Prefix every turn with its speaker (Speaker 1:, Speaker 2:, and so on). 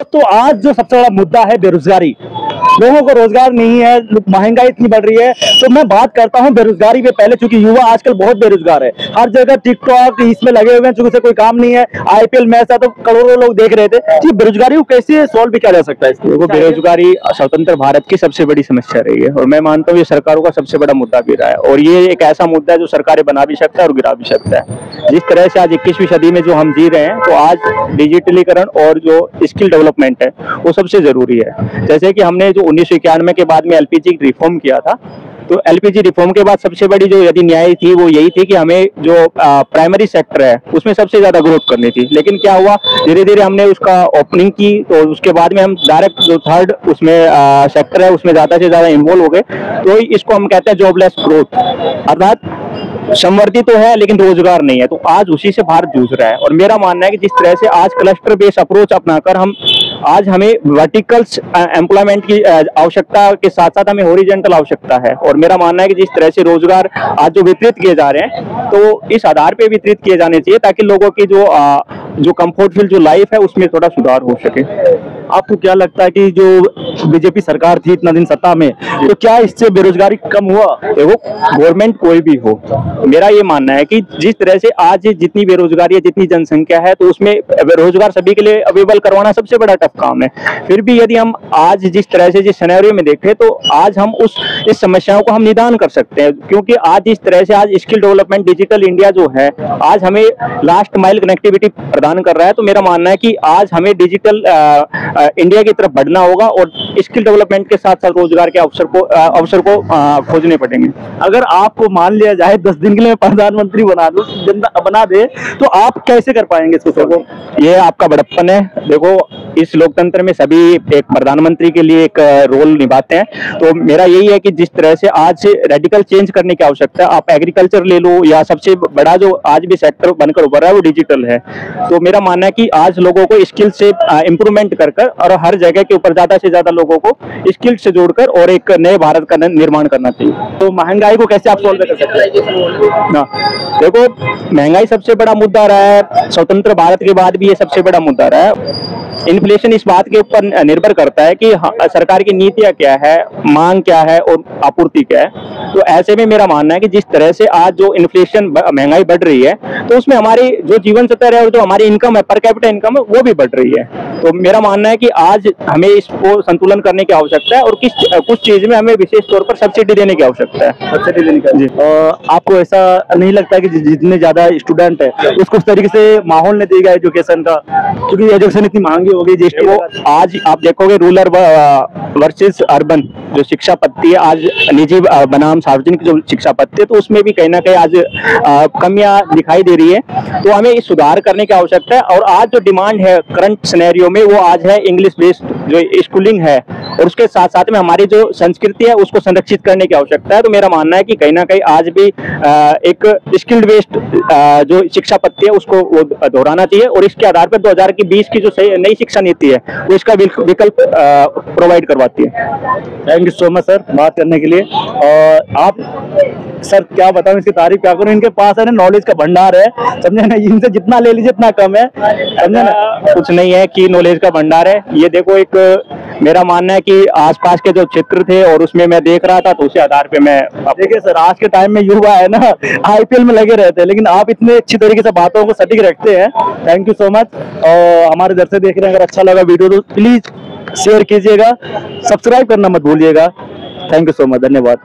Speaker 1: तो आज जो सबसे बड़ा मुद्दा है बेरोजगारी, लोगों को रोजगार नहीं है, महंगाई इतनी बढ़ रही है। तो मैं बात करता हूं बेरोजगारी पे पहले, चूंकि युवा आजकल बहुत बेरोजगार है, हर जगह टिकटॉक इसमें लगे हुए हैं, चूंकि से कोई काम नहीं है। आईपीएल मैच था तो करोड़ों लोग देख रहे थे। कि बेरोजगारी को कैसे सोल्व किया जा सकता है?
Speaker 2: देखो, बेरोजगारी स्वतंत्र भारत की सबसे बड़ी समस्या रही है और मैं मानता हूँ ये सरकारों का सबसे बड़ा मुद्दा भी रहा है। और ये एक ऐसा मुद्दा है जो सरकारें बना भी सकता है और गिरा भी सकता है। जिस तरह से आज 21वीं सदी में जो हम जी रहे हैं, तो आज डिजिटलीकरण और जो स्किल डेवलपमेंट है वो सबसे जरूरी है। जैसे कि हमने जो 1991 के बाद में एलपीजी रिफॉर्म किया था, तो एलपीजी रिफॉर्म के बाद सबसे बड़ी जो यदि न्याय थी वो यही थी कि हमें जो प्राइमरी सेक्टर है उसमें सबसे ज्यादा ग्रोथ करनी थी। लेकिन क्या हुआ, धीरे धीरे हमने उसका ओपनिंग की, तो उसके बाद में हम डायरेक्ट जो थर्ड उसमें सेक्टर है उसमें ज्यादा से ज्यादा इन्वॉल्व हो गए। तो इसको हम कहते हैं जॉबलेस ग्रोथ, अर्थात समृद्धि तो है लेकिन रोजगार नहीं है। तो आज उसी से भारत जूझ रहा है। और मेरा मानना है कि जिस तरह से आज क्लस्टर बेस्ड अप्रोच अपनाकर आज हमें वर्टिकल्स एम्प्लॉयमेंट की आवश्यकता के साथ साथ हमें हॉरिजॉन्टल आवश्यकता है। और मेरा मानना है कि जिस तरह से रोजगार आज जो वितरित किए जा रहे हैं, तो इस आधार पे वितरित किए जाने चाहिए ताकि लोगों की जो कंफर्टफुल जो लाइफ है उसमें थोड़ा सुधार हो सके।
Speaker 1: आपको क्या लगता है कि जो बीजेपी सरकार थी इतना दिन सत्ता में, तो क्या इससे बेरोजगारी कम हुआ?
Speaker 2: देखो, गवर्नमेंट कोई भी हो, मेरा ये मानना है कि जिस तरह से आज जितनी बेरोजगारी है, जितनी जनसंख्या है, तो उसमें रोजगार सभी के लिए अवेलेबल करवाना सबसे बड़ा टफ काम है। फिर भी यदि हम आज जिस तरह से जिस सिनेरियो में देखें, तो आज हम इस समस्याओं को हम निदान कर सकते हैं। क्योंकि आज इस तरह से आज स्किल डेवलपमेंट डिजिटल इंडिया जो है आज हमें लास्ट माइल कनेक्टिविटी प्रदान कर रहा है। तो मेरा मानना है कि आज हमें डिजिटल इंडिया की तरफ बढ़ना होगा और स्किल डेवलपमेंट के साथ साथ रोजगार के अवसर को खोजने पड़ेंगे।
Speaker 1: अगर आपको मान लिया जाए 10 दिन के लिए प्रधानमंत्री बना दे, तो आप कैसे कर पाएंगे इसको?
Speaker 2: ये आपका बड़प्पन है। देखो, इस लोकतंत्र में सभी एक प्रधानमंत्री के लिए एक रोल निभाते हैं। तो मेरा यही है कि जिस तरह से आज रेडिकल चेंज करने की आवश्यकता है, आप एग्रीकल्चर ले लो या सबसे बड़ा जो आज भी सेक्टर बनकर उभर रहा है वो डिजिटल है। तो मेरा मानना है कि आज लोगों को स्किल से इम्प्रूवमेंट कर और हर जगह के ऊपर ज्यादा से ज्यादा लोगों को स्किल से जोड़कर और एक नए भारत का निर्माण करना चाहिए।
Speaker 1: तो महंगाई को कैसे आप सोल्व कर सकते हैं?
Speaker 2: देखो, महंगाई सबसे बड़ा मुद्दा रहा है, स्वतंत्र भारत के बाद भी ये सबसे बड़ा मुद्दा रहा है। इन्फ्लेशन इस बात के ऊपर निर्भर करता है कि सरकार की नीतियां क्या है, मांग क्या है और आपूर्ति क्या है। तो ऐसे में मेरा मानना है कि जिस तरह से आज जो इन्फ्लेशन महंगाई बढ़ रही है, तो उसमें हमारी जो जीवन स्तर है और जो हमारी इनकम है, पर कैपिटा इनकम है, वो भी बढ़ रही है। तो मेरा मानना है कि आज हमें इसको संतुलन करने की आवश्यकता है और कुछ चीज में हमें विशेष तौर पर सब्सिडी देने की आवश्यकता है।
Speaker 1: सब्सिडी देने की। आपको ऐसा नहीं लगता है कि जितने ज्यादा स्टूडेंट है उसको उस तरीके से माहौल नहीं देगा एजुकेशन का, क्योंकि एजुकेशन इतनी महंगी हो गई जीएसटी को?
Speaker 2: आज आप देखोगे रूरल वर्सेस अर्बन जो शिक्षा पद्धति है, आज निजी बनाम सार्वजनिक जो शिक्षा पद्धति है, तो उसमें भी कहीं ना कहीं आज कमियां दिखाई दे रही है। तो हमें इस सुधार करने की आवश्यकता है। और आज जो डिमांड है करंट सिनेरियो में, वो आज है इंग्लिश बेस्ड जो स्कूलिंग है, और उसके साथ साथ में हमारी जो संस्कृति है उसको संरक्षित करने की आवश्यकता है। तो मेरा मानना है कि कहीं ना कहीं आज भी एक स्किल्ड बेस्ड जो शिक्षा पद्धति है उसको वो दोहराना चाहिए। और इसके आधार पर 2020 की जो नई शिक्षा नीति है वो इसका विकल्प प्रोवाइड करवाती है।
Speaker 1: Thank you so much sir बात करने के लिए। और आप सर क्या बताऊं, इसकी तारीफ क्या करूं, इनके पास है ना नॉलेज का भंडार है, समझे ना, इनसे जितना ले लीजिए इतना कम है, समझे ना।
Speaker 2: कुछ नहीं है कि नॉलेज का भंडार है। ये देखो, एक मेरा मानना है कि आसपास के जो क्षेत्र थे और उसमें मैं देख रहा था, तो उसी आधार पे मैं
Speaker 1: देखिए सर, आज के टाइम में युवा है ना आईपीएल में लगे रहते हैं, लेकिन आप इतने अच्छी तरीके से बातों को सटीक रखते हैं। Thank you so much. और हमारे दर्शक देख रहे हैं, अगर अच्छा लगा वीडियो तो प्लीज शेयर कीजिएगा, सब्सक्राइब करना मत भूलिएगा। थैंक यू सो मच, धन्यवाद।